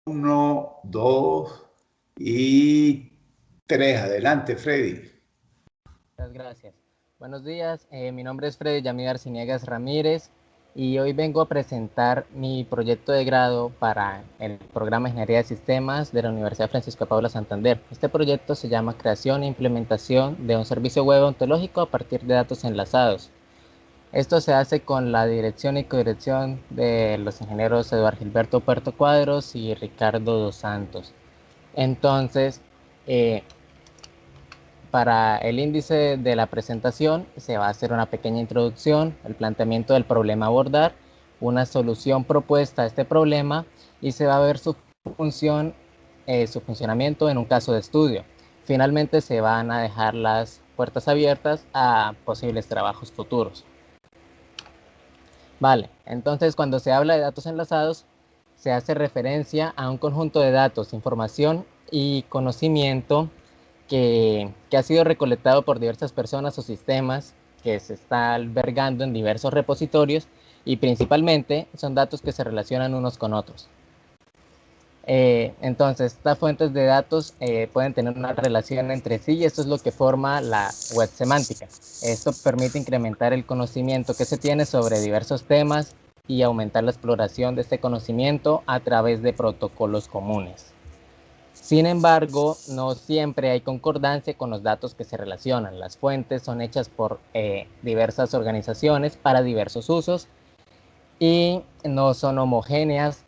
Uno, dos y tres. Adelante, Freddy. Muchas gracias. Buenos días, mi nombre es Freddy Yamid Arciniegas Ramírez y hoy vengo a presentar mi proyecto de grado para el programa de Ingeniería de Sistemas de la Universidad Francisco de Paula Santander. Este proyecto se llama Creación e Implementación de un servicio web ontológico a partir de datos enlazados. Esto se hace con la dirección y codirección de los ingenieros Eduardo Gilberto Puerto Cuadros y Ricardo Dos Santos. Entonces, eh, para el índice de la presentación se va a hacer una pequeña introducción, el planteamiento del problema a abordar, una solución propuesta a este problema y se va a ver su función, su funcionamiento en un caso de estudio. Finalmente se van a dejar las puertas abiertas a posibles trabajos futuros. Vale, entonces cuando se habla de datos enlazados, se hace referencia a un conjunto de datos, información y conocimiento que ha sido recolectado por diversas personas o sistemas que se está albergando en diversos repositorios y principalmente son datos que se relacionan unos con otros. Entonces, estas fuentes de datos pueden tener una relación entre sí y esto es lo que forma la web semántica. Esto permite incrementar el conocimiento que se tiene sobre diversos temas y aumentar la exploración de este conocimiento a través de protocolos comunes. Sin embargo, no siempre hay concordancia con los datos que se relacionan. Las fuentes son hechas por diversas organizaciones para diversos usos y no son homogéneas.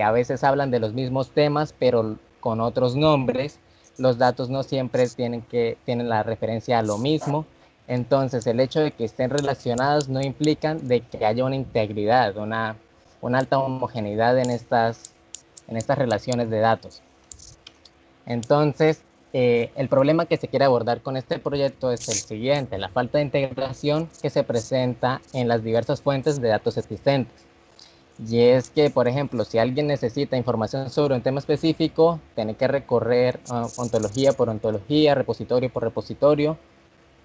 A veces hablan de los mismos temas, pero con otros nombres. Los datos no siempre tienen la referencia a lo mismo. Entonces, el hecho de que estén relacionados no implica de que haya una integridad, una alta homogeneidad en estas relaciones de datos. Entonces, el problema que se quiere abordar con este proyecto es el siguiente: la falta de integración que se presenta en las diversas fuentes de datos existentes. Y es que, por ejemplo, si alguien necesita información sobre un tema específico, tiene que recorrer ontología por ontología, repositorio por repositorio,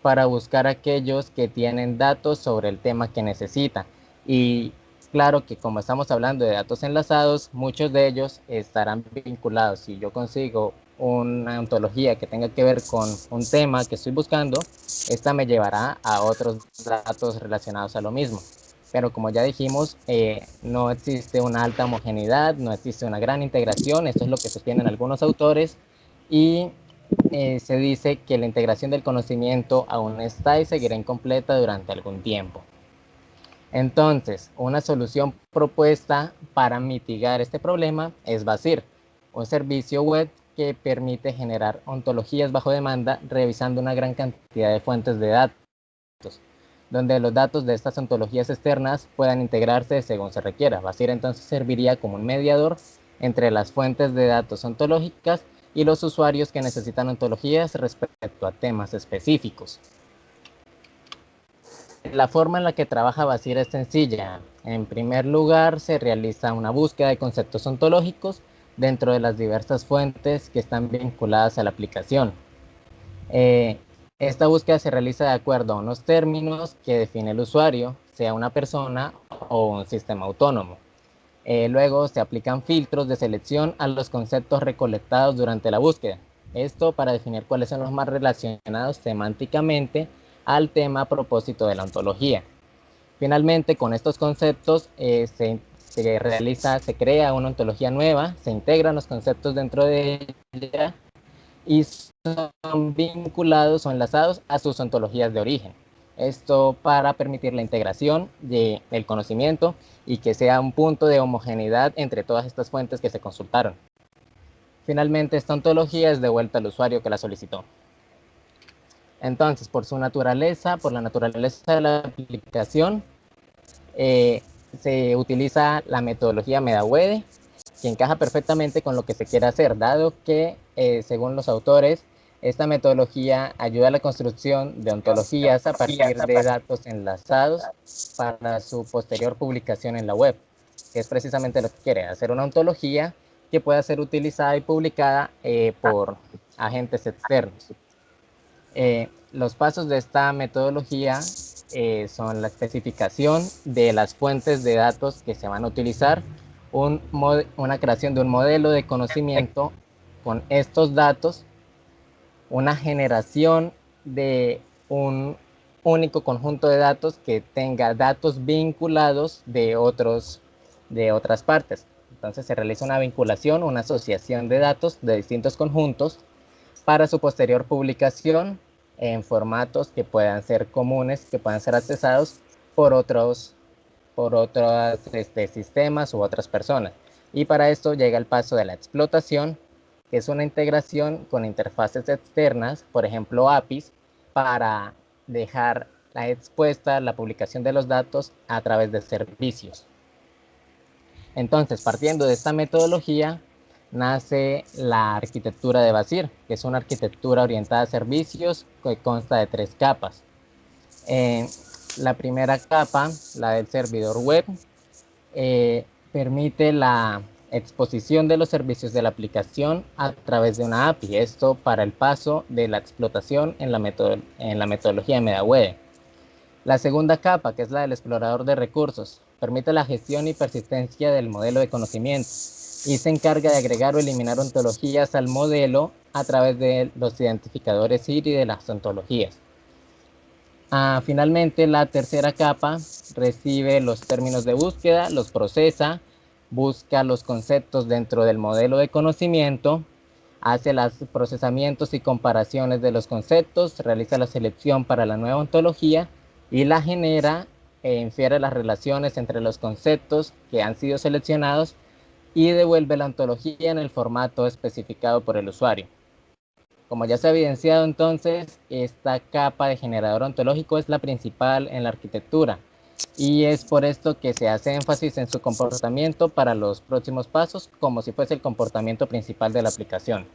para buscar aquellos que tienen datos sobre el tema que necesita. Y claro que como estamos hablando de datos enlazados, muchos de ellos estarán vinculados. Si yo consigo una ontología que tenga que ver con un tema que estoy buscando, esta me llevará a otros datos relacionados a lo mismo. Pero como ya dijimos, no existe una alta homogeneidad, no existe una gran integración, esto es lo que sostienen algunos autores, y se dice que la integración del conocimiento aún está y seguirá incompleta durante algún tiempo. Entonces, una solución propuesta para mitigar este problema es Basir, un servicio web que permite generar ontologías bajo demanda revisando una gran cantidad de fuentes de datos, donde los datos de estas ontologías externas puedan integrarse según se requiera. Basir entonces serviría como un mediador entre las fuentes de datos ontológicas y los usuarios que necesitan ontologías respecto a temas específicos. La forma en la que trabaja Basir es sencilla. En primer lugar, se realiza una búsqueda de conceptos ontológicos dentro de las diversas fuentes que están vinculadas a la aplicación. Esta búsqueda se realiza de acuerdo a unos términos que define el usuario, sea una persona o un sistema autónomo. Luego se aplican filtros de selección a los conceptos recolectados durante la búsqueda. Esto para definir cuáles son los más relacionados semánticamente al tema a propósito de la ontología. Finalmente, con estos conceptos se crea una ontología nueva, se integran los conceptos dentro de ella y son vinculados o enlazados a sus ontologías de origen. Esto para permitir la integración del conocimiento y que sea un punto de homogeneidad entre todas estas fuentes que se consultaron. Finalmente, esta ontología es devuelta al usuario que la solicitó. Entonces, por la naturaleza de la aplicación, se utiliza la metodología MetaWeb, que encaja perfectamente con lo que se quiere hacer, dado que, según los autores, esta metodología ayuda a la construcción de ontologías a partir de datos enlazados para su posterior publicación en la web, que es precisamente lo que quiere, hacer una ontología que pueda ser utilizada y publicada por agentes externos. Los pasos de esta metodología son la especificación de las fuentes de datos que se van a utilizar, una creación de un modelo de conocimiento con estos datos, una generación de un único conjunto de datos que tenga datos vinculados de otras partes. Entonces se realiza una vinculación, una asociación de datos de distintos conjuntos para su posterior publicación en formatos que puedan ser comunes, que puedan ser accesados por otros sistemas u otras personas. Y para esto llega el paso de la explotación, que es una integración con interfaces externas, por ejemplo APIs, para dejar expuesta la publicación de los datos a través de servicios. Entonces, partiendo de esta metodología, nace la arquitectura de Basir, que es una arquitectura orientada a servicios que consta de 3 capas. La primera capa, la del servidor web, permite la exposición de los servicios de la aplicación a través de una API. Esto para el paso de la explotación en la metodología de MediaWeb. La segunda capa, que es la del explorador de recursos, permite la gestión y persistencia del modelo de conocimiento y se encarga de agregar o eliminar ontologías al modelo a través de los identificadores IRI de las ontologías. Finalmente, la tercera capa recibe los términos de búsqueda, los procesa, busca los conceptos dentro del modelo de conocimiento, hace los procesamientos y comparaciones de los conceptos, realiza la selección para la nueva ontología y la genera e infiere las relaciones entre los conceptos que han sido seleccionados y devuelve la ontología en el formato especificado por el usuario. Como ya se ha evidenciado entonces, esta capa de generador ontológico es la principal en la arquitectura y es por esto que se hace énfasis en su comportamiento para los próximos pasos como si fuese el comportamiento principal de la aplicación.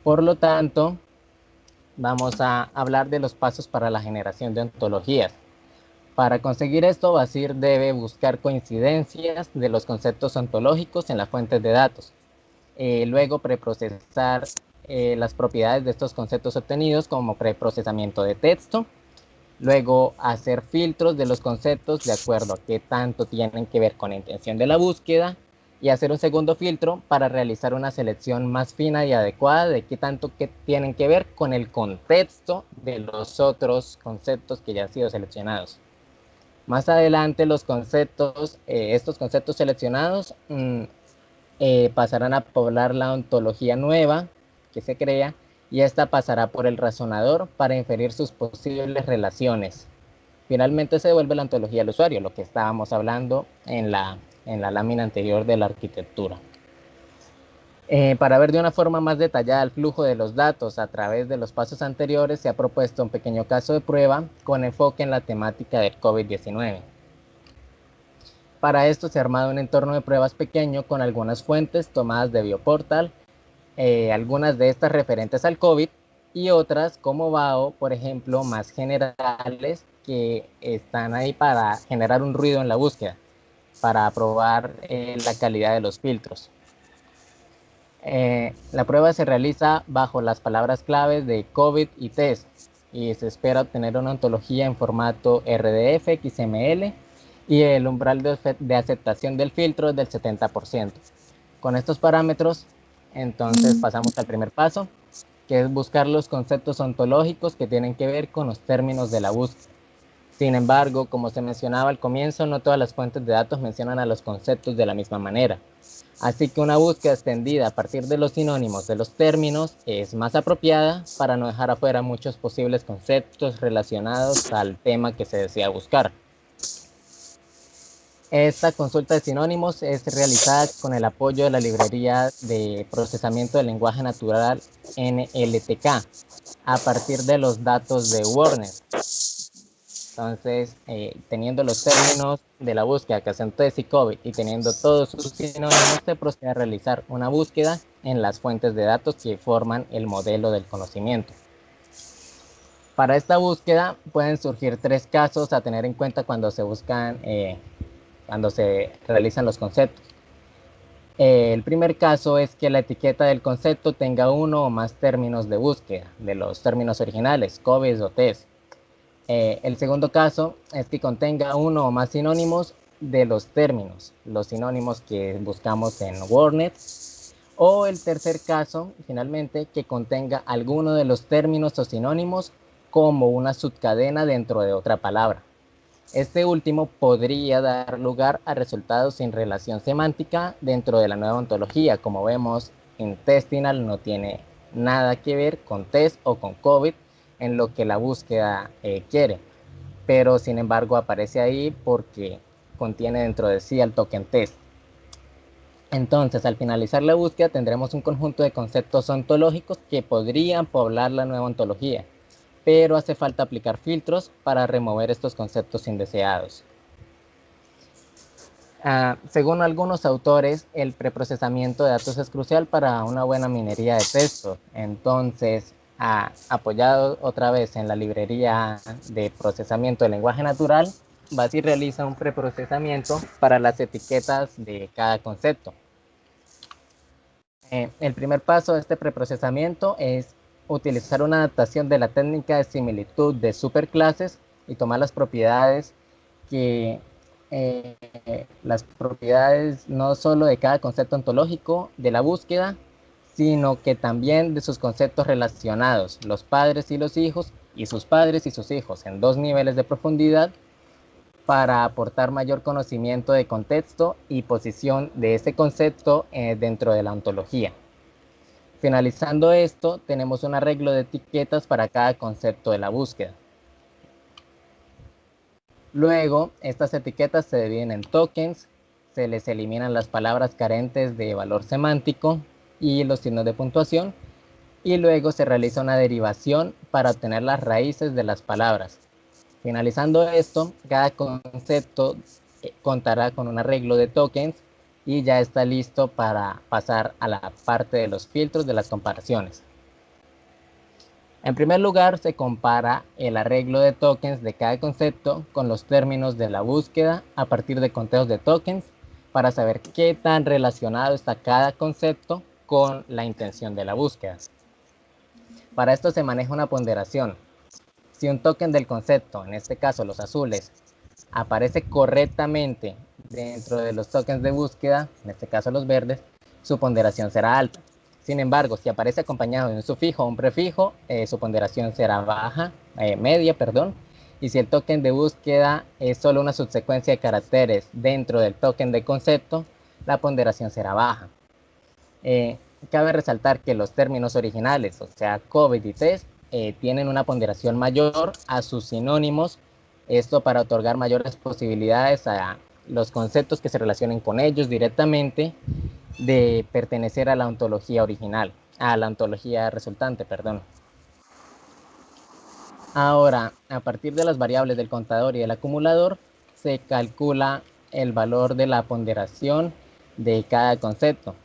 Por lo tanto, vamos a hablar de los pasos para la generación de ontologías. Para conseguir esto, Basir debe buscar coincidencias de los conceptos ontológicos en las fuentes de datos. Luego preprocesar las propiedades de estos conceptos obtenidos como preprocesamiento de texto. Luego hacer filtros de los conceptos de acuerdo a qué tanto tienen que ver con la intención de la búsqueda y hacer un segundo filtro para realizar una selección más fina y adecuada de qué tanto tienen que ver con el contexto de los otros conceptos que ya han sido seleccionados. Más adelante estos conceptos seleccionados pasarán a poblar la ontología nueva que se crea y esta pasará por el razonador para inferir sus posibles relaciones. Finalmente se devuelve la ontología al usuario, lo que estábamos hablando en la lámina anterior de la arquitectura. Para ver de una forma más detallada el flujo de los datos a través de los pasos anteriores, se ha propuesto un pequeño caso de prueba con enfoque en la temática del COVID-19. Para esto se ha armado un entorno de pruebas pequeño con algunas fuentes tomadas de Bioportal, algunas de estas referentes al COVID y otras como BAO, por ejemplo, más generales que están ahí para generar un ruido en la búsqueda, para probar la calidad de los filtros. La prueba se realiza bajo las palabras claves de COVID y test y se espera obtener una ontología en formato RDF, XML y el umbral de aceptación del filtro es del 70%. Con estos parámetros, entonces pasamos al primer paso, que es buscar los conceptos ontológicos que tienen que ver con los términos de la búsqueda. Sin embargo, como se mencionaba al comienzo, no todas las fuentes de datos mencionan a los conceptos de la misma manera. Así que una búsqueda extendida a partir de los sinónimos de los términos es más apropiada para no dejar afuera muchos posibles conceptos relacionados al tema que se desea buscar. Esta consulta de sinónimos es realizada con el apoyo de la librería de procesamiento del lenguaje natural NLTK a partir de los datos de Warner. Entonces, teniendo los términos de la búsqueda que hacen test y COVID y teniendo todos sus sinónimos, se procede a realizar una búsqueda en las fuentes de datos que forman el modelo del conocimiento. Para esta búsqueda pueden surgir 3 casos a tener en cuenta cuando se buscan, cuando se realizan los conceptos. El primer caso es que la etiqueta del concepto tenga uno o más términos de búsqueda, de los términos originales, COVID o test. El segundo caso es que contenga uno o más sinónimos de los términos, los sinónimos que buscamos en WordNet, o el tercer caso, finalmente, que contenga alguno de los términos o sinónimos como una subcadena dentro de otra palabra. Este último podría dar lugar a resultados sin relación semántica dentro de la nueva ontología. Como vemos, intestinal no tiene nada que ver con test o con COVID en lo que la búsqueda quiere, pero sin embargo aparece ahí porque contiene dentro de sí el token test. Entonces, al finalizar la búsqueda tendremos un conjunto de conceptos ontológicos que podrían poblar la nueva ontología, pero hace falta aplicar filtros para remover estos conceptos indeseados. Según algunos autores, el preprocesamiento de datos es crucial para una buena minería de texto. Entonces, apoyado otra vez en la librería de procesamiento de lenguaje natural, Basi realiza un preprocesamiento para las etiquetas de cada concepto. El primer paso de este preprocesamiento es utilizar una adaptación de la técnica de similitud de superclases y tomar las propiedades no solo de cada concepto ontológico de la búsqueda, sino que también de sus conceptos relacionados, los padres y los hijos, y sus padres y sus hijos, en 2 niveles de profundidad, para aportar mayor conocimiento de contexto y posición de ese concepto dentro de la ontología. Finalizando esto, tenemos un arreglo de etiquetas para cada concepto de la búsqueda. Luego, estas etiquetas se dividen en tokens, se les eliminan las palabras carentes de valor semántico y los signos de puntuación, y luego se realiza una derivación para obtener las raíces de las palabras. Finalizando esto, cada concepto contará con un arreglo de tokens y ya está listo para pasar a la parte de los filtros de las comparaciones. En primer lugar, se compara el arreglo de tokens de cada concepto con los términos de la búsqueda a partir de conteos de tokens para saber qué tan relacionado está cada concepto con la intención de la búsqueda. Para esto se maneja una ponderación. Si un token del concepto, en este caso los azules, aparece correctamente dentro de los tokens de búsqueda, en este caso los verdes, su ponderación será alta. Sin embargo, si aparece acompañado de un sufijo o un prefijo, su ponderación será media, y si el token de búsqueda es solo una subsecuencia de caracteres dentro del token de concepto, la ponderación será baja. Cabe resaltar que los términos originales, o sea, COVID y test, tienen una ponderación mayor a sus sinónimos, esto para otorgar mayores posibilidades a los conceptos que se relacionen con ellos directamente de pertenecer a la ontología original, a la ontología resultante, perdón. Ahora, a partir de las variables del contador y del acumulador, se calcula el valor de la ponderación de cada concepto.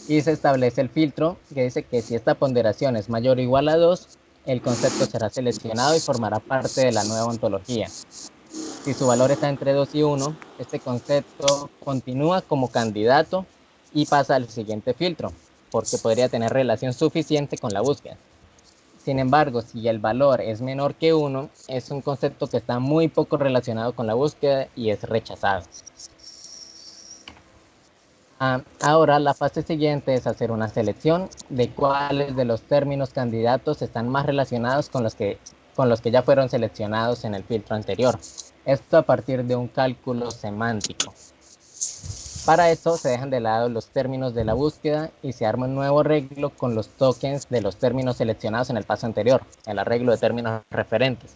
Y se establece el filtro que dice que si esta ponderación es mayor o igual a 2, el concepto será seleccionado y formará parte de la nueva ontología. Si su valor está entre 2 y 1, este concepto continúa como candidato y pasa al siguiente filtro, porque podría tener relación suficiente con la búsqueda. Sin embargo, si el valor es menor que 1, es un concepto que está muy poco relacionado con la búsqueda y es rechazado. Ahora la fase siguiente es hacer una selección de cuáles de los términos candidatos están más relacionados con los que ya fueron seleccionados en el filtro anterior. Esto a partir de un cálculo semántico. Para eso se dejan de lado los términos de la búsqueda y se arma un nuevo arreglo con los tokens de los términos seleccionados en el paso anterior, el arreglo de términos referentes.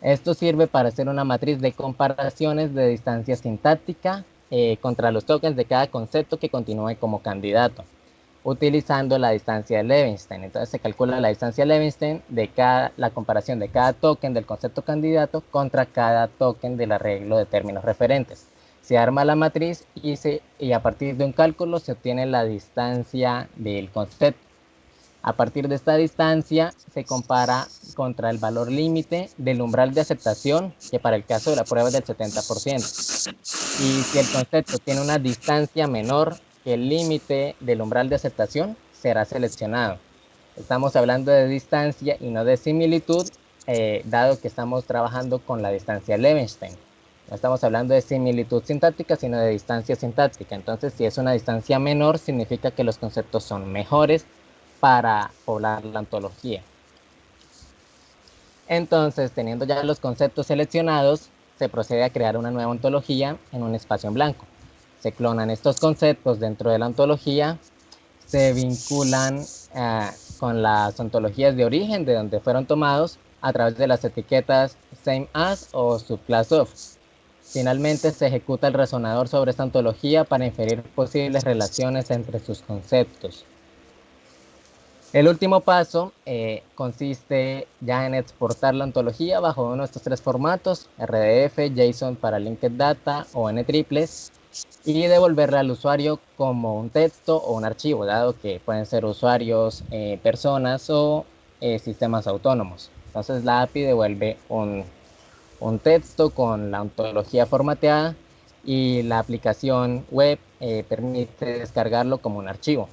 Esto sirve para hacer una matriz de comparaciones de distancia sintáctica contra los tokens de cada concepto que continúe como candidato, utilizando la distancia de Levenshtein. Entonces se calcula la distancia de Levenshtein de la comparación de cada token del concepto candidato contra cada token del arreglo de términos referentes. Se arma la matriz y a partir de un cálculo se obtiene la distancia del concepto. A partir de esta distancia se compara contra el valor límite del umbral de aceptación, que para el caso de la prueba es del 70%. Y si el concepto tiene una distancia menor que el límite del umbral de aceptación, será seleccionado. Estamos hablando de distancia y no de similitud, dado que estamos trabajando con la distancia Levenshtein. No estamos hablando de similitud sintáctica, sino de distancia sintáctica. Entonces, si es una distancia menor, significa que los conceptos son mejores para poblar la ontología. Entonces, teniendo ya los conceptos seleccionados, se procede a crear una nueva ontología en un espacio en blanco. Se clonan estos conceptos dentro de la ontología, se vinculan con las ontologías de origen de donde fueron tomados a través de las etiquetas same as o subclass of. Finalmente, se ejecuta el razonador sobre esta ontología para inferir posibles relaciones entre sus conceptos. El último paso consiste ya en exportar la ontología bajo uno de estos tres formatos, RDF, JSON para Linked Data o N-triples, y devolverla al usuario como un texto o un archivo, dado que pueden ser usuarios, personas o sistemas autónomos. Entonces la API devuelve un texto con la ontología formateada y la aplicación web permite descargarlo como un archivo.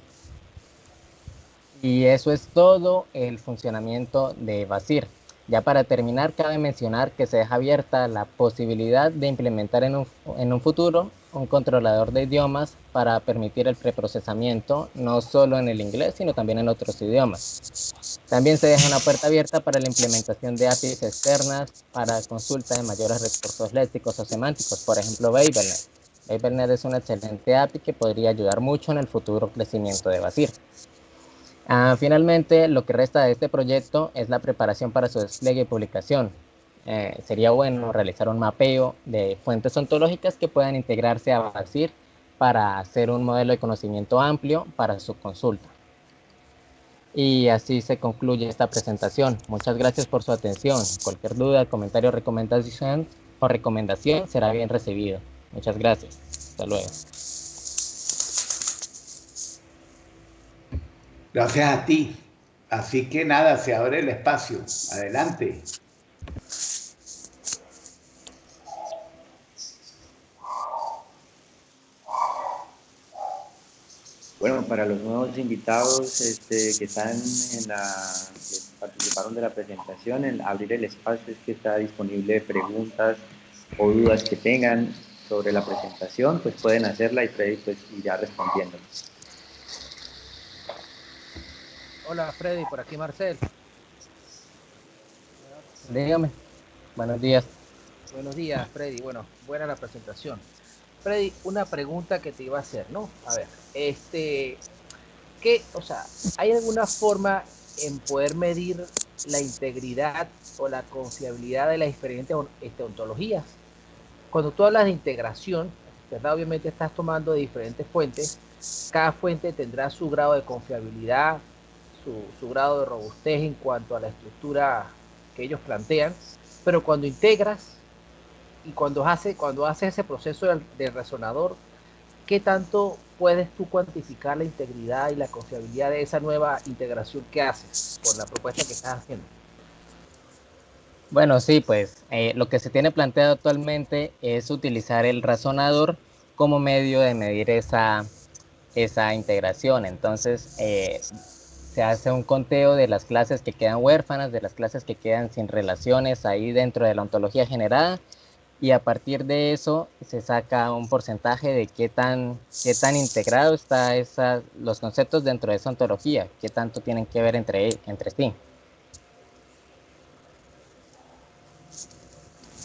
Y eso es todo el funcionamiento de Basir. Ya para terminar, cabe mencionar que se deja abierta la posibilidad de implementar en un futuro un controlador de idiomas para permitir el preprocesamiento, no solo en el inglés, sino también en otros idiomas. También se deja una puerta abierta para la implementación de APIs externas para consulta de mayores recursos léxicos o semánticos, por ejemplo, Babelnet. Babelnet es una excelente API que podría ayudar mucho en el futuro crecimiento de Basir. Finalmente, lo que resta de este proyecto es la preparación para su despliegue y publicación. Sería bueno realizar un mapeo de fuentes ontológicas que puedan integrarse a Basir para hacer un modelo de conocimiento amplio para su consulta. Y así se concluye esta presentación. Muchas gracias por su atención. Cualquier duda, comentario o recomendación será bien recibido. Muchas gracias. Hasta luego. Gracias a ti. Así que nada, se abre el espacio. Adelante. Bueno, para los nuevos invitados que están que participaron de la presentación, el abrir el espacio es que está disponible preguntas o dudas que tengan sobre la presentación, pues pueden hacerla y Freddy pues irá respondiendo. Hola Freddy, por aquí Marcel. Dígame. Buenos días. Buenos días Freddy, bueno, buena la presentación. Freddy, una pregunta que te iba a hacer, ¿no? A ver, ¿hay alguna forma en poder medir la integridad o la confiabilidad de las diferentes ontologías? Cuando tú hablas de integración, ¿verdad? Obviamente estás tomando de diferentes fuentes. Cada fuente tendrá su grado de confiabilidad, su grado de robustez en cuanto a la estructura que ellos plantean, pero cuando integras y cuando haces ese proceso del resonador, ¿qué tanto puedes tú cuantificar la integridad y la confiabilidad de esa nueva integración que haces con la propuesta que estás haciendo? Bueno, sí, pues lo que se tiene planteado actualmente es utilizar el razonador como medio de medir esa integración. Entonces, se hace un conteo de las clases que quedan huérfanas, de las clases que quedan sin relaciones ahí dentro de la ontología generada, y a partir de eso se saca un porcentaje de qué tan integrado está los conceptos dentro de esa ontología, qué tanto tienen que ver entre sí.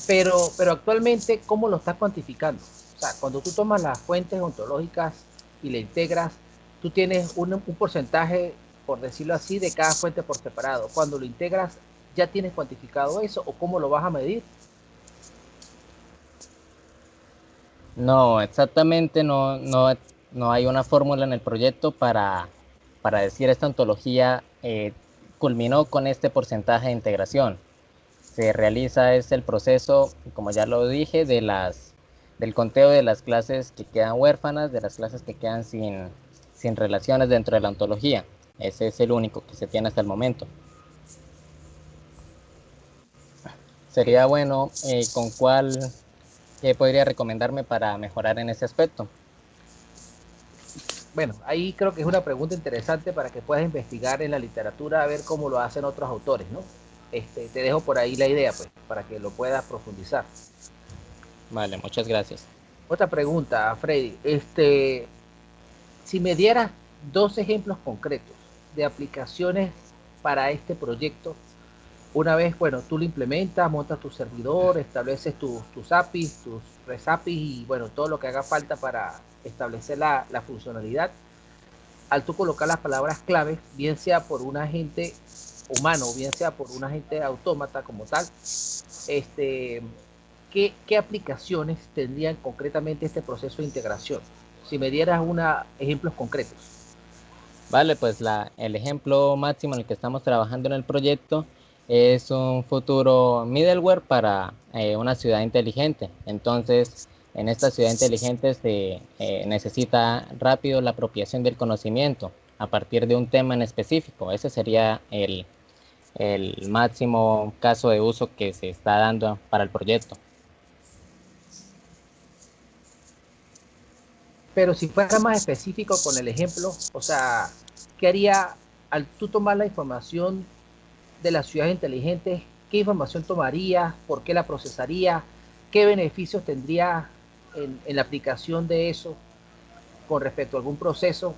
Pero actualmente, ¿cómo lo estás cuantificando? O sea, cuando tú tomas las fuentes ontológicas y le integras, tú tienes un porcentaje, por decirlo así, de cada fuente por separado. Cuando lo integras, ¿ya tienes cuantificado eso o cómo lo vas a medir? No, exactamente no hay una fórmula en el proyecto para decir esta ontología culminó con este porcentaje de integración. Se realiza el proceso, como ya lo dije, del conteo de las clases que quedan huérfanas, de las clases que quedan sin relaciones dentro de la ontología. Ese es el único que se tiene hasta el momento. Sería bueno, ¿con cuál podría recomendarme para mejorar en ese aspecto? Bueno, ahí creo que es una pregunta interesante para que puedas investigar en la literatura a ver cómo lo hacen otros autores, ¿no? Te dejo por ahí la idea, pues, para que lo puedas profundizar. Vale, muchas gracias. Otra pregunta, Freddy. Si me dieras dos ejemplos concretos de aplicaciones para este proyecto, una vez, bueno, tú lo implementas, montas tu servidor, estableces tus APIs, tus REST APIs y, bueno, todo lo que haga falta para establecer la funcionalidad. Al tú colocar las palabras claves, bien sea por un agente humano o bien sea por un agente autómata como tal, ¿qué aplicaciones tendrían concretamente este proceso de integración? Si me dieras ejemplos concretos. Vale, pues el ejemplo máximo en el que estamos trabajando en el proyecto es un futuro middleware para una ciudad inteligente. Entonces, en esta ciudad inteligente se necesita rápido la apropiación del conocimiento a partir de un tema en específico. Ese sería el máximo caso de uso que se está dando para el proyecto. Pero si fuera más específico con el ejemplo, o sea, ¿qué haría al tú tomar la información de las ciudades inteligentes? ¿Qué información tomaría? ¿Por qué la procesaría? ¿Qué beneficios tendría en la aplicación de eso con respecto a algún proceso?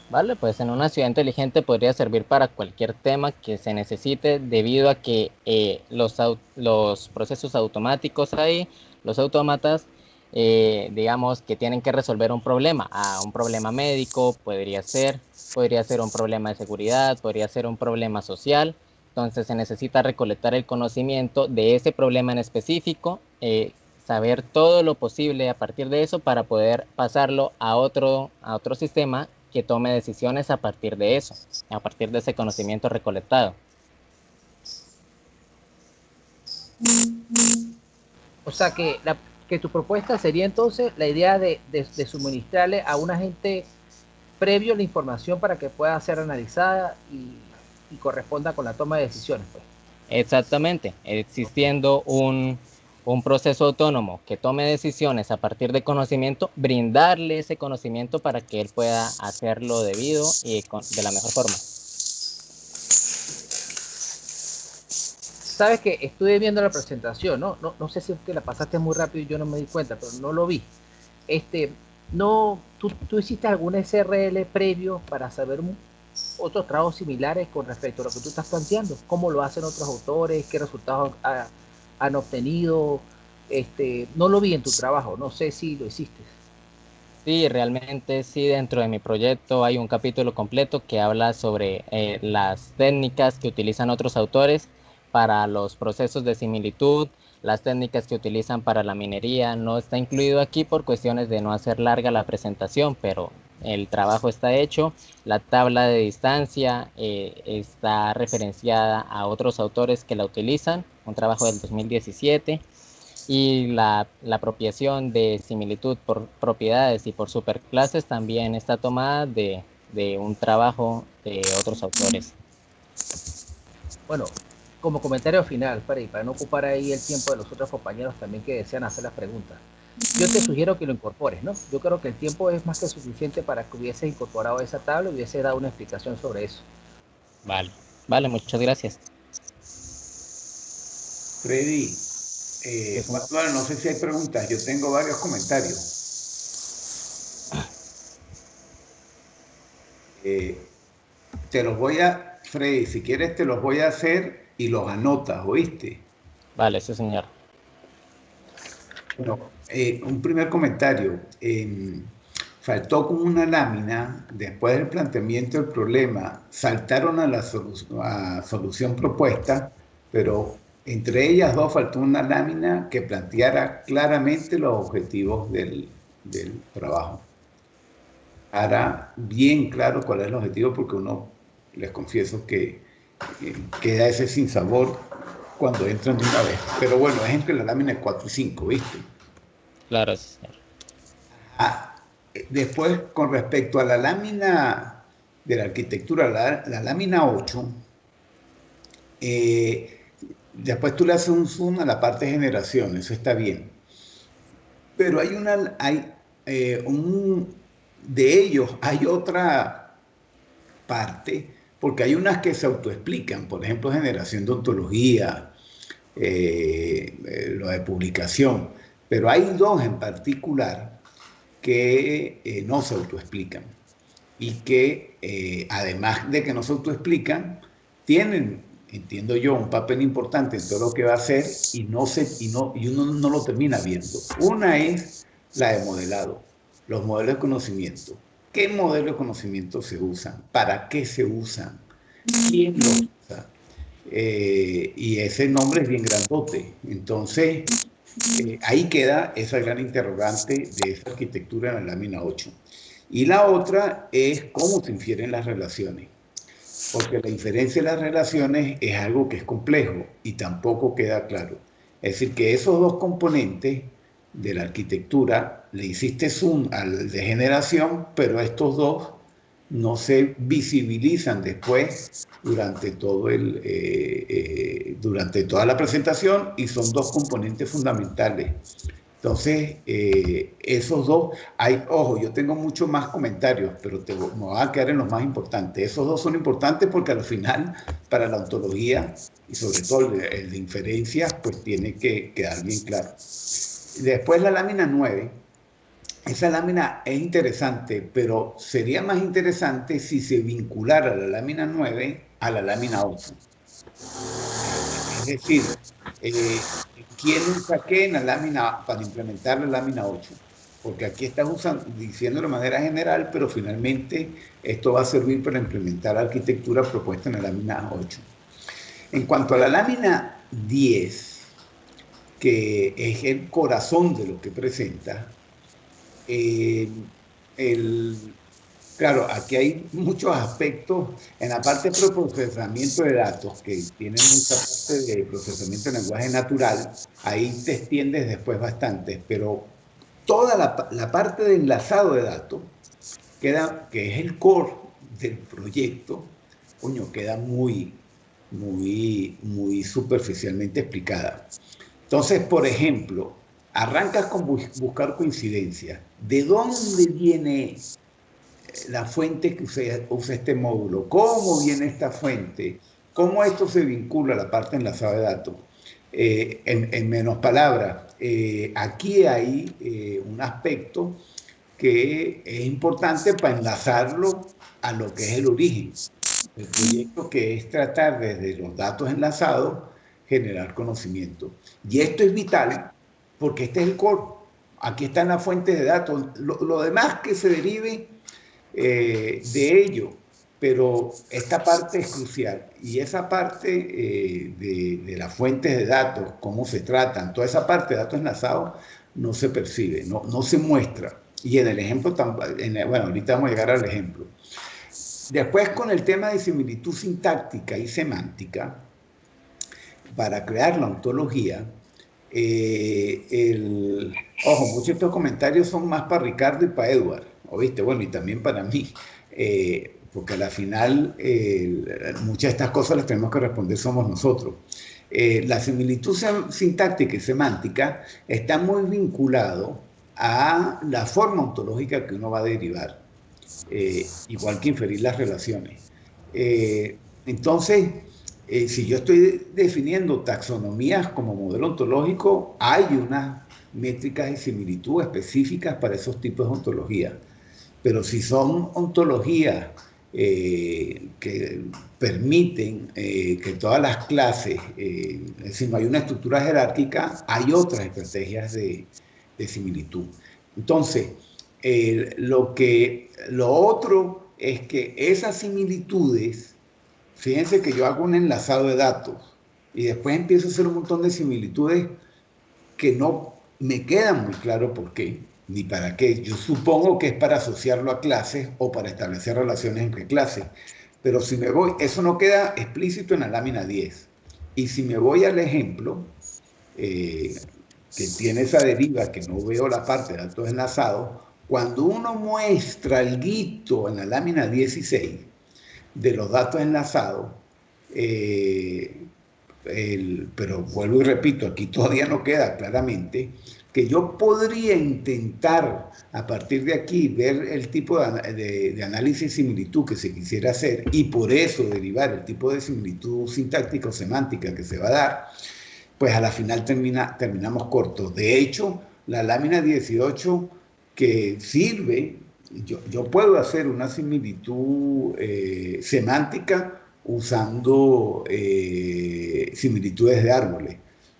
Vale, pues en una ciudad inteligente podría servir para cualquier tema que se necesite debido a que los procesos automáticos ahí, los autómatas, digamos que tienen que resolver un problema médico, podría ser un problema de seguridad, podría ser un problema social. Entonces se necesita recolectar el conocimiento de ese problema en específico, saber todo lo posible a partir de eso para poder pasarlo a otro sistema que tome decisiones a partir de eso, a partir de ese conocimiento recolectado. O sea, que tu propuesta sería entonces la idea de suministrarle a un agente previo la información para que pueda ser analizada y corresponda con la toma de decisiones, pues. Exactamente, existiendo un proceso autónomo que tome decisiones a partir de conocimiento, brindarle ese conocimiento para que él pueda hacerlo debido y de la mejor forma. Sabes que estuve viendo la presentación, no sé si es que la pasaste muy rápido y yo no me di cuenta, pero no lo vi. No, ¿tú hiciste algún SRL previo para saber otros trabajos similares con respecto a lo que tú estás planteando? ¿Cómo lo hacen otros autores? ¿Qué resultados han obtenido? No lo vi en tu trabajo, no sé si lo hiciste. Sí, realmente sí, dentro de mi proyecto hay un capítulo completo que habla sobre las técnicas que utilizan otros autores para los procesos de similitud, las técnicas que utilizan para la minería. No está incluido aquí por cuestiones de no hacer larga la presentación, pero el trabajo está hecho. La tabla de distancia está referenciada a otros autores que la utilizan, un trabajo del 2017. Y la apropiación de similitud por propiedades y por superclases también está tomada de un trabajo de otros autores. Bueno, como comentario final, para no ocupar ahí el tiempo de los otros compañeros también que desean hacer las preguntas, yo te sugiero que lo incorpores, ¿no? Yo creo que el tiempo es más que suficiente para que hubieses incorporado esa tabla y hubiese dado una explicación sobre eso. Vale, muchas gracias. Freddy, bueno, no sé si hay preguntas, yo tengo varios comentarios. Te los voy a, Freddy, si quieres te los voy a hacer y los anotas, ¿oíste? Vale, sí, señor. Bueno, un primer comentario. Faltó como una lámina, después del planteamiento del problema, saltaron a la solución propuesta, pero entre ellas dos faltó una lámina que planteara claramente los objetivos del trabajo. Hará bien claro cuál es el objetivo, porque uno, les confieso que queda ese sinsabor cuando entran de una vez. Pero bueno, es entre la lámina 4 y 5, ¿viste? Claro, sí, señor. Después, con respecto a la lámina de la arquitectura, la lámina 8, después tú le haces un zoom a la parte de generación, eso está bien. Pero de ellos hay otra parte, porque hay unas que se autoexplican, por ejemplo, generación de ontología lo de publicación, pero hay dos en particular que no se autoexplican y que además de que no se autoexplican, tienen, entiendo yo, un papel importante en todo lo que va a hacer y uno no lo termina viendo. Una es la de modelado, los modelos de conocimiento. ¿Qué modelos de conocimiento se usan? ¿Para qué se usan? ¿Quién los usa? Y ese nombre es bien grandote. Entonces, ahí queda esa gran interrogante de esa arquitectura en la lámina 8. Y la otra es cómo se infieren las relaciones. Porque la inferencia de las relaciones es algo que es complejo y tampoco queda claro. Es decir, que esos dos componentes de la arquitectura le hiciste zoom al de generación, pero estos dos no se visibilizan después durante durante toda la presentación y son dos componentes fundamentales. Entonces, esos dos, ojo, yo tengo muchos más comentarios, pero me voy a quedar en los más importantes. Esos dos son importantes porque al final, para la ontología, y sobre todo el de inferencias, pues tiene que quedar bien claro. Después la lámina 9. Esa lámina es interesante, pero sería más interesante si se vinculara la lámina 9 a la lámina 8. Es decir, ¿quién usa qué en la lámina para implementar la lámina 8? Porque aquí estás diciendo de manera general, pero finalmente esto va a servir para implementar la arquitectura propuesta en la lámina 8. En cuanto a la lámina 10, que es el corazón de lo que presenta, claro, aquí hay muchos aspectos en la parte de procesamiento de datos, que tiene mucha parte de procesamiento de lenguaje natural, ahí te extiendes después bastante, pero toda la parte de enlazado de datos, que es el core del proyecto, coño, queda muy superficialmente explicada. Entonces, por ejemplo, arrancas con buscar coincidencias. ¿De dónde viene la fuente que usa este módulo? ¿Cómo viene esta fuente? ¿Cómo esto se vincula a la parte enlazada de datos? En menos palabras, aquí hay un aspecto que es importante para enlazarlo a lo que es el origen del proyecto, que es tratar desde los datos enlazados generar conocimiento. Y esto es vital porque este es el core. Aquí están las fuentes de datos. Lo demás que se derive de ello, pero esta parte es crucial. Y esa parte de las fuentes de datos, cómo se tratan, toda esa parte de datos enlazados no se percibe, no se muestra. Y en el ejemplo, bueno, ahorita vamos a llegar al ejemplo. Después, con el tema de similitud sintáctica y semántica, para crear la ontología, ojo, muchos de estos comentarios son más para Ricardo y para Edward, ¿oíste? Bueno, y también para mí, porque a la final muchas de estas cosas las tenemos que responder somos nosotros. La similitud sintáctica y semántica está muy vinculado a la forma ontológica que uno va a derivar, igual que inferir las relaciones. Entonces, si yo estoy definiendo taxonomías como modelo ontológico, hay unas métricas de similitud específicas para esos tipos de ontologías. Pero si son ontologías que permiten que todas las clases, si no hay una estructura jerárquica, hay otras estrategias de similitud. Entonces, lo otro es que esas similitudes, fíjense que yo hago un enlazado de datos y después empiezo a hacer un montón de similitudes que no me quedan muy claro por qué, ni para qué. Yo supongo que es para asociarlo a clases o para establecer relaciones entre clases. Pero si me voy, eso no queda explícito en la lámina 10. Y si me voy al ejemplo, que tiene esa deriva, que no veo la parte de datos enlazados, cuando uno muestra algo en la lámina 16, de los datos enlazados, pero vuelvo y repito, aquí todavía no queda claramente que yo podría intentar a partir de aquí ver el tipo de análisis de similitud que se quisiera hacer y por eso derivar el tipo de similitud sintáctica o semántica que se va a dar, pues a la final terminamos cortos. De hecho, la lámina 18 que sirve, yo puedo hacer una similitud semántica usando similitudes de árboles.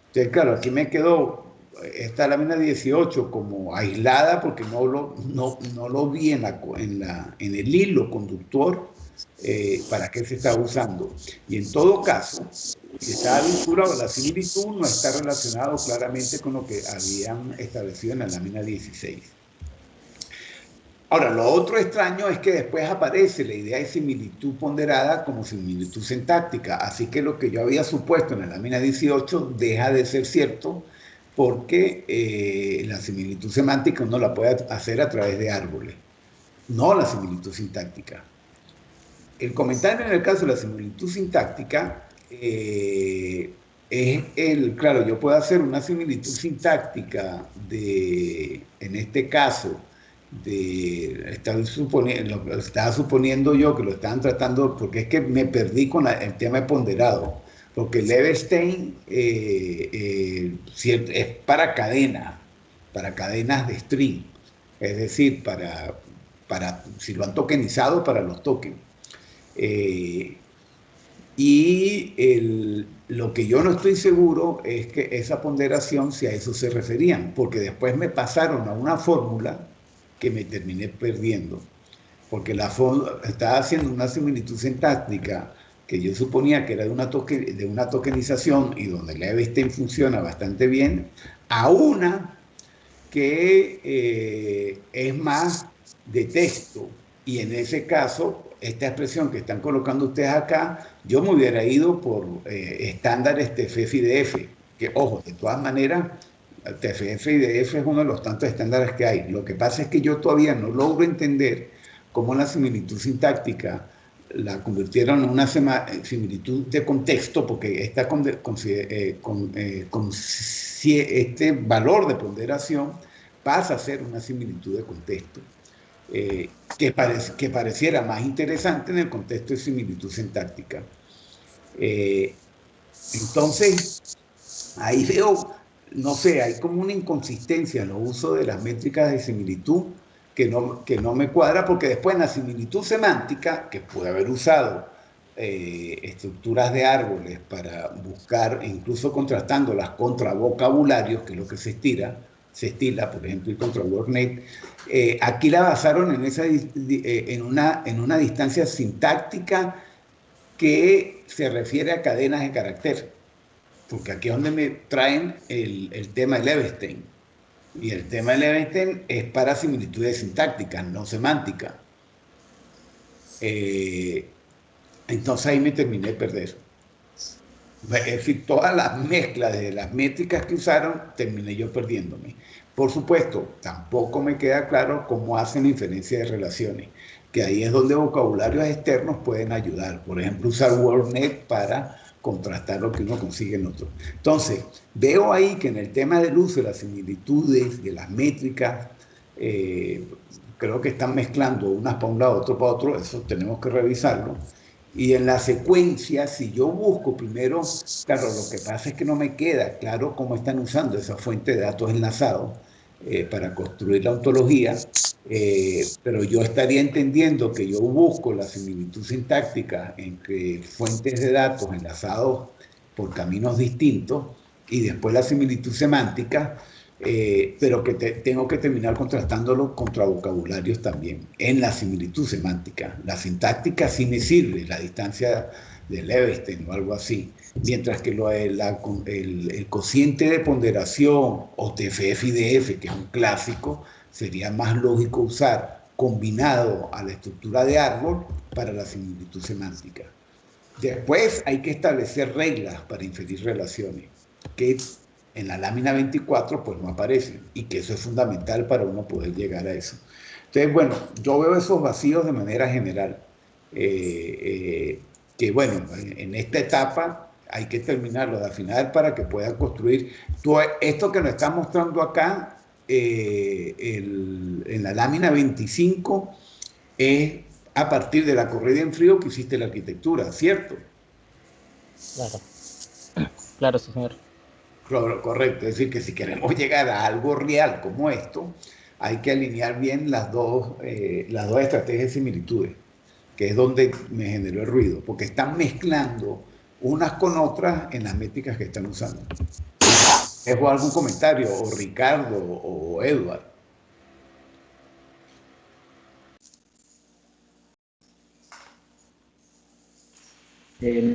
Entonces, claro, aquí me quedó esta lámina 18 como aislada porque no lo vi en el hilo conductor para qué se está usando. Y en todo caso, si está vinculado a la similitud, no está relacionado claramente con lo que habían establecido en la lámina 16. Ahora, lo otro extraño es que después aparece la idea de similitud ponderada como similitud sintáctica, así que lo que yo había supuesto en la lámina 18 deja de ser cierto porque la similitud semántica uno la puede hacer a través de árboles, no la similitud sintáctica. El comentario en el caso de la similitud sintáctica es claro, yo puedo hacer una similitud sintáctica en este caso, estaba suponiendo yo que lo estaban tratando, porque es que me perdí con el tema de ponderado, porque Levenshtein es para cadenas de string, es decir, si lo han tokenizado, para los tokens. Lo que yo no estoy seguro es que esa ponderación, si a eso se referían, porque después me pasaron a una fórmula que me terminé perdiendo, porque estaba haciendo una similitud sintáctica que yo suponía que era de una tokenización y donde Levenshtein funciona bastante bien, a una que es más de texto, y en ese caso, esta expresión que están colocando ustedes acá, yo me hubiera ido por estándares TF-IDF, que ojo, de todas maneras, TF-IDF es uno de los tantos estándares que hay. Lo que pasa es que yo todavía no logro entender cómo la similitud sintáctica la convirtieron en una similitud de contexto, porque este valor de ponderación pasa a ser una similitud de contexto, que pareciera más interesante en el contexto de similitud sintáctica. Entonces, ahí veo, no sé, hay como una inconsistencia en el uso de las métricas de similitud que no me cuadra, porque después en la similitud semántica, que pude haber usado estructuras de árboles para buscar, incluso contrastándolas contra vocabularios, que es lo que se estila, por ejemplo, y contra WordNet, aquí la basaron en una distancia sintáctica que se refiere a cadenas de carácter, porque aquí es donde me traen el tema de Levenshtein. Y el tema de Levenshtein es para similitudes sintácticas, no semánticas. Entonces ahí me terminé de perder. Es decir, todas las mezclas de las métricas que usaron, terminé yo perdiéndome. Por supuesto, tampoco me queda claro cómo hacen inferencia de relaciones, que ahí es donde vocabularios externos pueden ayudar. Por ejemplo, usar WordNet para contrastar lo que uno consigue en otro. Entonces, veo ahí que en el tema del uso de las similitudes, de las métricas, creo que están mezclando unas para un lado, otro para otro, eso tenemos que revisarlo. Y en la secuencia, si yo busco primero, claro, lo que pasa es que no me queda claro cómo están usando esa fuente de datos enlazados para construir la ontología, pero yo estaría entendiendo que yo busco la similitud sintáctica entre fuentes de datos enlazados por caminos distintos y después la similitud semántica, pero que tengo que terminar contrastándolo contra vocabularios también, en la similitud semántica. La sintáctica sí me sirve, la distancia de Levenshtein o algo así, mientras que el cociente de ponderación o TF-IDF, que es un clásico, sería más lógico usar combinado a la estructura de árbol para la similitud semántica. Después hay que establecer reglas para inferir relaciones, que en la lámina 24 pues no aparecen, y que eso es fundamental para uno poder llegar a eso. Entonces, bueno, yo veo esos vacíos de manera general, que bueno, en esta etapa hay que terminarlo de afinar para que puedan construir esto que nos está mostrando acá, en la lámina 25, es a partir de la corrida en frío que hiciste la arquitectura, ¿cierto? Claro, claro, sí, señor. Correcto, es decir, que si queremos llegar a algo real como esto, hay que alinear bien las dos estrategias de similitudes, que es donde me generó el ruido, porque están mezclando unas con otras en las métricas que están usando. ¿Dejo algún comentario? O Ricardo o Edward.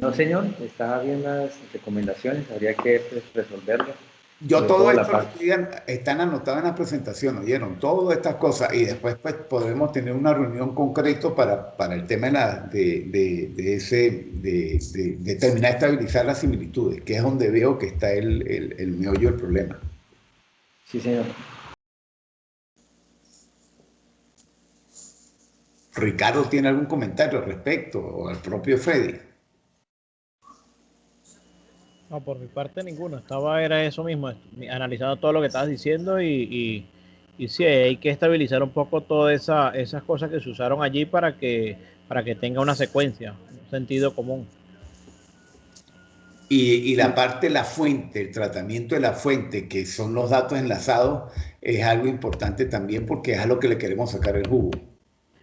No, señor, estaba bien las recomendaciones, habría que resolverlo. Yo Sobre todo todo la esto parte. están anotados en la presentación, ¿oyeron? Todas estas cosas y después pues, podremos tener una reunión concreto para el tema de terminar de estabilizar las similitudes, que es donde veo que está el meollo del problema. Sí, señor. ¿Ricardo tiene algún comentario al respecto o al propio Freddy? No, por mi parte ninguno. Era eso mismo, analizando todo lo que estabas diciendo y sí, hay que estabilizar un poco todas esas cosas que se usaron allí para que tenga una secuencia, un sentido común. Y la parte de la fuente, el tratamiento de la fuente, que son los datos enlazados, es algo importante también porque es a lo que le queremos sacar el jugo.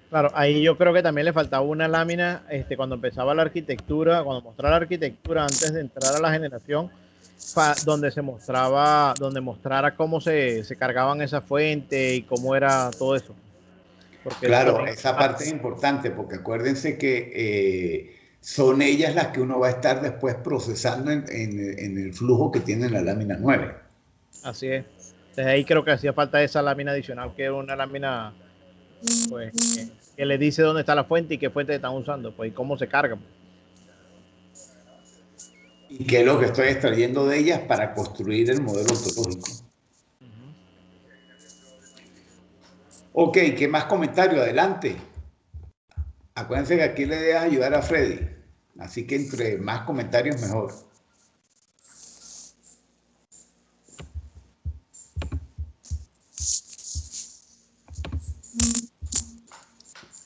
Claro, ahí yo creo que también le faltaba una lámina, cuando empezaba la arquitectura, cuando mostraba la arquitectura antes de entrar a la generación, donde mostrara cómo se cargaban esa fuente y cómo era todo eso. Porque eso Claro, también. esa parte es importante porque acuérdense que son ellas las que uno va a estar después procesando en el flujo que tiene la lámina 9. Así es. Entonces ahí creo que hacía falta esa lámina adicional, que es una lámina pues, que le dice dónde está la fuente y qué fuente están usando, pues y cómo se carga. Y qué es lo que estoy extrayendo de ellas para construir el modelo ontológico. Ok, ¿qué más comentario? Adelante. Acuérdense que aquí le idea es ayudar a Freddy. Así que entre más comentarios, mejor.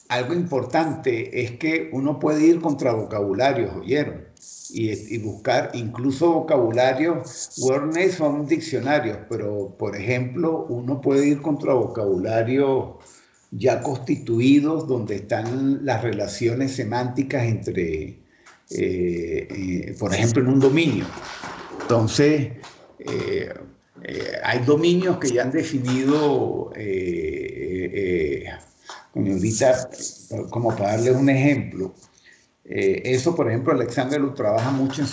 Algo importante es que uno puede ir contra vocabularios, ¿oyeron? Y buscar incluso vocabularios, WordNet son diccionarios, pero por ejemplo, uno puede ir contra vocabularios ya constituidos donde están las relaciones semánticas entre, por ejemplo, en un dominio. Entonces, hay dominios que ya han definido, ahorita, como para darle un ejemplo, eso, por ejemplo, Alexander lo trabaja mucho en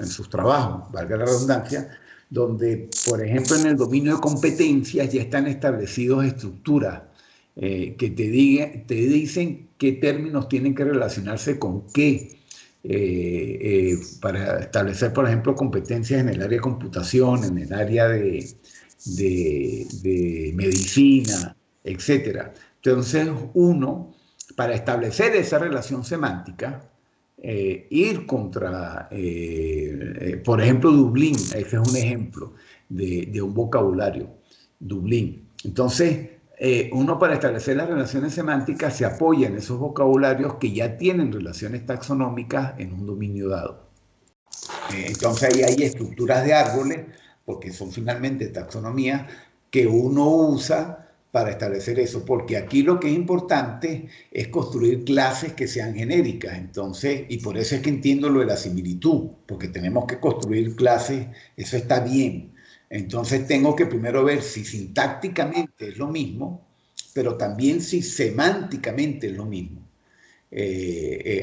sus trabajos, valga la redundancia, donde, por ejemplo, en el dominio de competencias ya están establecidos estructuras que te dicen qué términos tienen que relacionarse con qué, para establecer, por ejemplo, competencias en el área de computación, en el área de medicina, etcétera. Entonces, uno, para establecer esa relación semántica, ir contra, por ejemplo, Dublín, ese es un ejemplo de un vocabulario, Dublín. Entonces, uno para establecer las relaciones semánticas se apoya en esos vocabularios que ya tienen relaciones taxonómicas en un dominio dado. Entonces ahí hay estructuras de árboles, porque son finalmente taxonomías, que uno usa para establecer eso, porque aquí lo que es importante es construir clases que sean genéricas, entonces, y por eso es que entiendo lo de la similitud, porque tenemos que construir clases, eso está bien. Entonces tengo que primero ver si sintácticamente es lo mismo, pero también si semánticamente es lo mismo,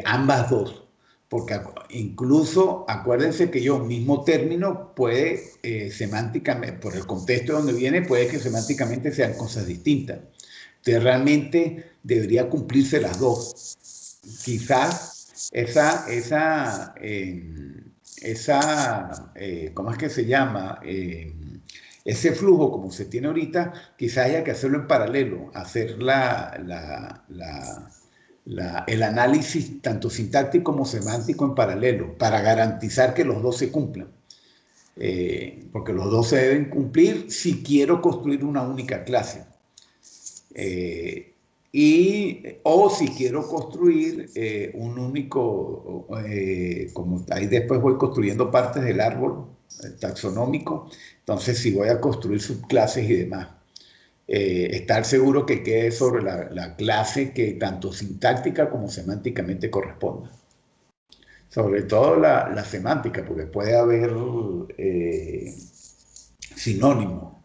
ambas dos. Porque incluso acuérdense que un mismo término puede semánticamente, por el contexto de donde viene, puede que semánticamente sean cosas distintas. Entonces realmente debería cumplirse las dos. Quizás ¿cómo es que se llama? Ese flujo como se tiene ahorita, quizás haya que hacerlo en paralelo, hacer el análisis tanto sintáctico como semántico en paralelo para garantizar que los dos se cumplan. Porque los dos se deben cumplir si quiero construir una única clase. o si quiero construir un único, como ahí después voy construyendo partes del árbol taxonómico, entonces si voy a construir subclases y demás, estar seguro que quede sobre la clase que tanto sintáctica como semánticamente corresponda. Sobre todo la semántica, porque puede haber sinónimos.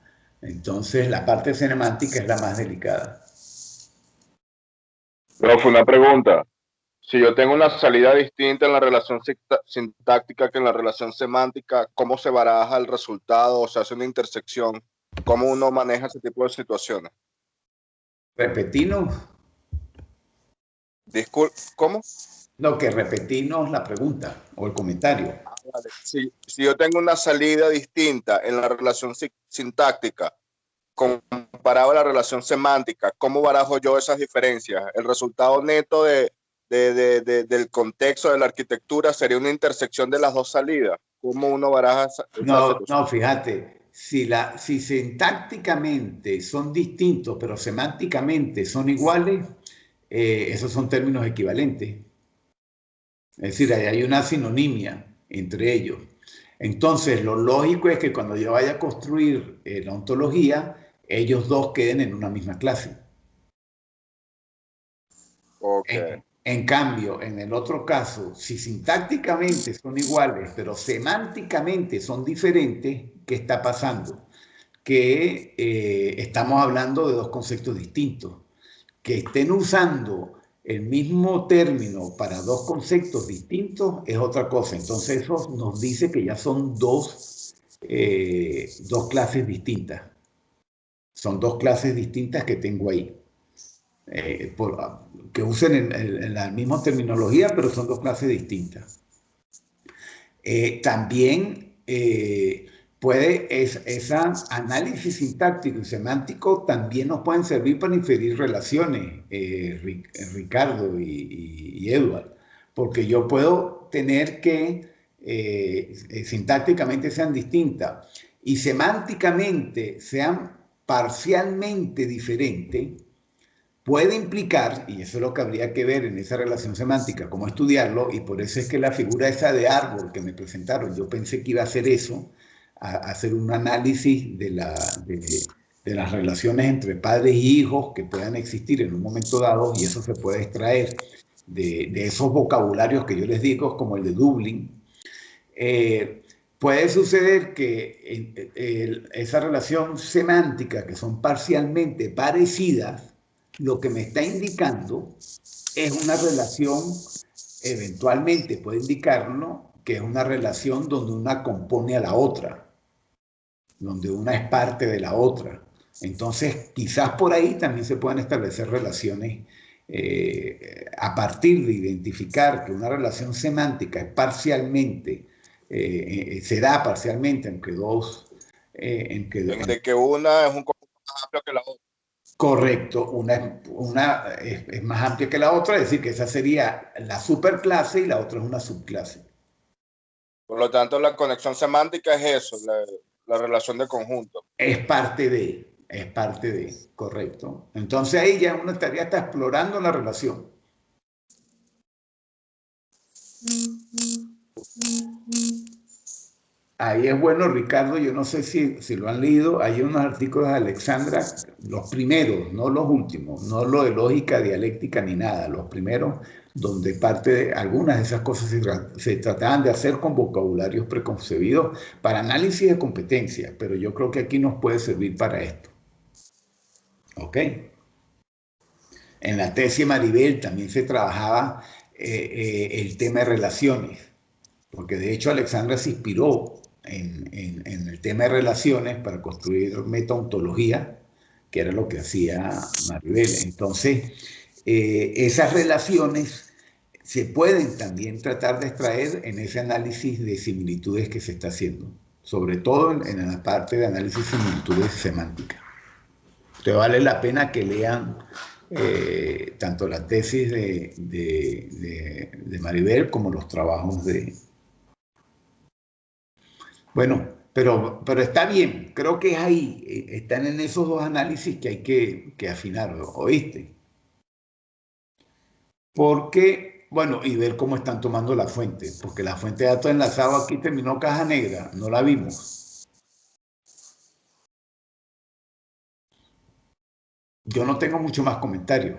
Entonces la parte semántica es la más delicada. Profe, una pregunta. Si yo tengo una salida distinta en la relación sintáctica que en la relación semántica, ¿cómo se baraja el resultado? O se hace una intersección. ¿Cómo uno maneja ese tipo de situaciones? Repetimos. ¿Cómo? No, que repetirnos la pregunta o el comentario. Vale. Si yo tengo una salida distinta en la relación sintáctica comparado a la relación semántica, ¿cómo barajo yo esas diferencias? El resultado neto del contexto de la arquitectura sería una intersección de las dos salidas. ¿Cómo uno baraja esa situación? No, fíjate, si sintácticamente son distintos, pero semánticamente son iguales, esos son términos equivalentes. Es decir, hay una sinonimia entre ellos. Entonces, lo lógico es que cuando yo vaya a construir la ontología, ellos dos queden en una misma clase. Okay. En cambio, en el otro caso, si sintácticamente son iguales, pero semánticamente son diferentes, ¿qué está pasando? Que estamos hablando de dos conceptos distintos. Que estén usando el mismo término para dos conceptos distintos es otra cosa. Entonces eso nos dice que ya son dos clases distintas. Son dos clases distintas que tengo ahí. Que usen la misma terminología, pero son dos clases distintas. También ese análisis sintáctico y semántico también nos pueden servir para inferir relaciones, Ricardo y Edward, porque yo puedo tener que sintácticamente sean distintas y semánticamente sean parcialmente diferentes. Puede implicar, y eso es lo que habría que ver en esa relación semántica, cómo estudiarlo, y por eso es que la figura esa de árbol que me presentaron, yo pensé que iba a hacer eso, a hacer un análisis de las relaciones entre padres y hijos que puedan existir en un momento dado, y eso se puede extraer de esos vocabularios que yo les digo, como el de Dublín. Puede suceder que esa relación semántica, que son parcialmente parecidas, lo que me está indicando es una relación, eventualmente puede indicarlo, que es una relación donde una compone a la otra, donde una es parte de la otra. Entonces, quizás por ahí también se puedan establecer relaciones a partir de identificar que una relación semántica es parcialmente, se da parcialmente entre dos. De que una es un conjunto más amplio que la otra. Correcto, una es más amplia que la otra, es decir, que esa sería la superclase y la otra es una subclase. Por lo tanto, la conexión semántica es eso, la relación de conjunto. Es parte de, correcto. Entonces ahí ya uno estaría hasta explorando la relación. Ahí es bueno, Ricardo, yo no sé si lo han leído, hay unos artículos de Alexandra, los primeros, no los últimos, no lo de lógica dialéctica ni nada, los primeros, donde parte de algunas de esas cosas se trataban de hacer con vocabularios preconcebidos para análisis de competencia, pero yo creo que aquí nos puede servir para esto. ¿Ok? En la tesis de Maribel también se trabajaba el tema de relaciones, porque de hecho Alexandra se inspiró en el tema de relaciones para construir metaontología, que era lo que hacía Maribel. Entonces, esas relaciones se pueden también tratar de extraer en ese análisis de similitudes que se está haciendo, sobre todo en la parte de análisis de similitudes semánticas. Te vale la pena que lean tanto la tesis de Maribel como los trabajos de... Bueno, pero está bien, creo que es ahí, están en esos dos análisis que hay que afinar, ¿oíste? Porque, bueno, y ver cómo están tomando la fuente, porque la fuente de datos enlazado aquí terminó caja negra, no la vimos. Yo no tengo mucho más comentario.